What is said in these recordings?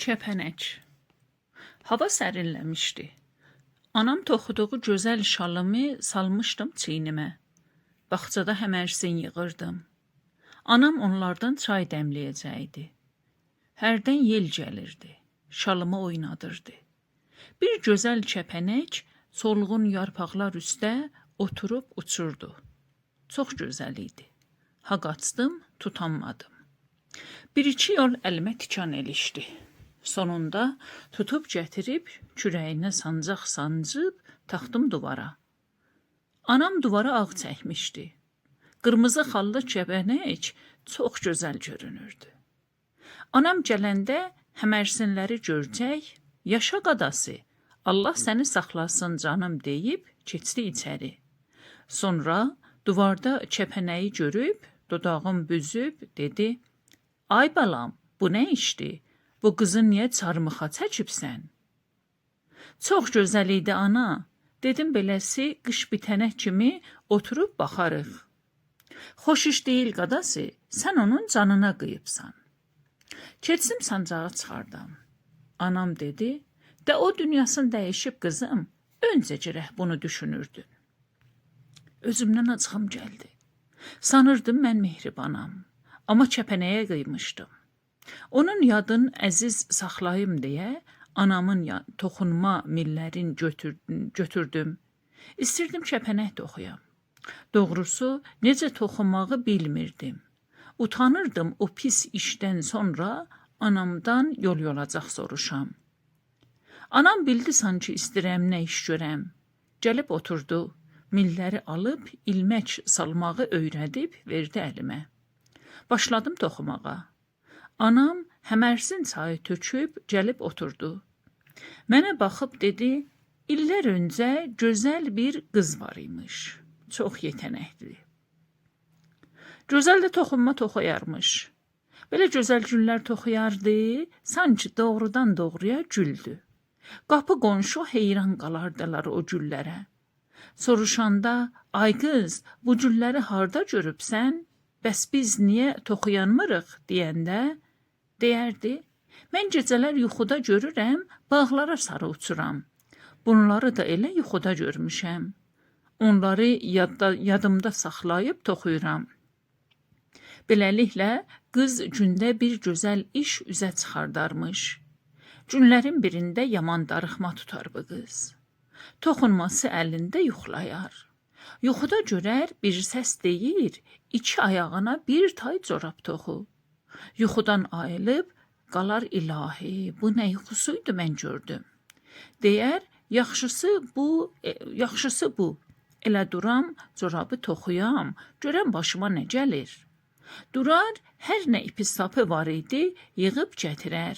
Kəpənək. Hava sərinləmişdi. Anam toxuduğu gözəl şalımı salmışdım çiynimə. Bağçada həmərsin yığırdım. Anam onlardan çay dəmləyəcəkdi. Hərdən yel gəlirdi. Şalımı oynadırdı. Bir gözəl kəpənək solğun yarpaqlar üstə oturub uçurdu. Çox gözəl idi. Ha qaçdım, tutanmadım. Bir-iki yol əlimə tikan ilişdi. Sonunda tutub gətirib kürəyinə sancaq sancıb taxdım duvara. Anam duvara ağ çəkmişdi. Qırmızı xallı kəpənək çox gözəl görünürdü. Anam gələndə həmərsinləri görcək, yaşa qadası, Allah səni saxlasın canım deyib keçdi içəri. Sonra duvarda kəpənəyi görüb, dodağım büzüb dedi, ay balam, bu nə işdir? Bu qızı niyə çarmıxa çəkibsən? Çox gözəl idi ana, dedim beləsi qış bitənə kimi oturub baxarıq. Xoş iş deyil qadası, sən onun canına qıyıbsan. Keçdim sancağı çıxardam. Anam dedi, də o dünyasını dəyişib qızım, öncə gərək bunu düşünürdün. Özümdən acığım gəldi. Sanırdım mən mehribanam, amma kəpənəyə qıymışdım. Onun yadını əziz saxlayım deyə anamın toxunma millərini götürdüm. İstirdim kəpənək toxuyam. Doğrusu, necə toxunmağı bilmirdim. Utanırdım o pis işdən sonra anamdan yol yolacaq soruşam. Anam bildi sanki istirəm nə iş görəm. Gəlib oturdu, milləri alıb ilmək salmağı öyrədib verdi əlimə. Başladım toxumağa. Anam həmərsin çayı töküb gəlib oturdu. Mənə baxıb dedi, illər öncə gözəl bir qız var imiş. Çox yetənəkli. Gözəl də toxunma toxuyarmış. Belə gözəl güllər toxuyardı, sanki doğrudan doğruya güldü. Qapı qonşu heyran qalardılar o güllərə. Soruşanda, ay qız, bu gülləri harda görübsən? Bəs biz niyə toxuyanmırıq deyəndə, deyərdi, mən gecələr yuxuda görürəm, bağlara sarı uçuram. Bunları da elə yuxuda görmüşəm. Onları yadımda saxlayıb toxuyuram. Beləliklə, qız gündə bir gözəl iş üzə çıxardarmış. Günlərin birində yaman darıxma tutar bu qız. Toxunması əlində yuxlayar. Yuxuda görər bir səs deyir, iki ayağına bir tay corab toxu. Yuxudan ayılıb, qalar ilahi, bu nə yuxusuydu mən gördüm. Deyər, yaxşısı bu, elə duram, corabı toxuyam, görəm başıma nə gəlir. Durar, hər nə ipi sapı var idi, yığıb gətirər.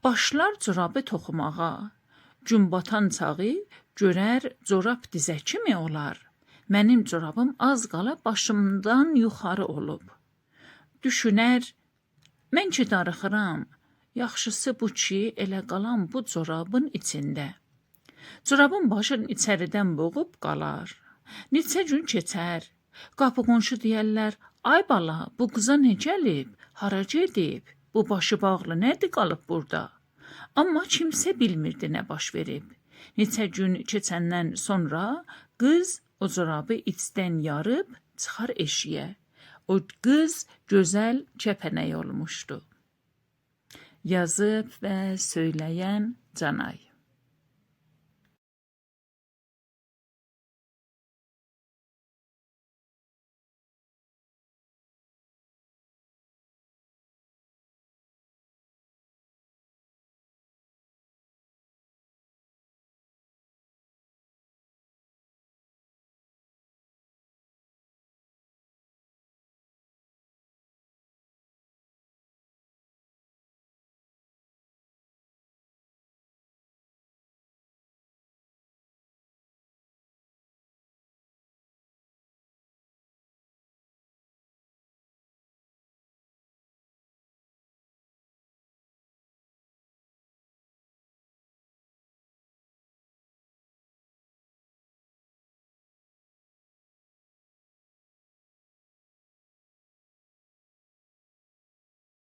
Başlar corabı toxumağa. Gün batan çağı görər corab dizə kimi olar. Mənim corabım az qala başımdan yuxarı olub. Düşünər, mən ki darıxıram, yaxşısı bu ki, elə qalan bu corabın içində. Corabın başını içəridən boğub qalar. Neçə gün keçər. Qapı qonşu deyərlər, ay bala, bu qıza nə gəlib, hara gedib, bu başı bağlı nədir qalıb burada? Amma kimsə bilmirdi nə baş verib. Neçə gün keçəndən sonra qız o corabı içdən yarıb çıxar eşiyə. O qız gözəl kəpənək olmuşdu. Yazıb və söyləyən Canay.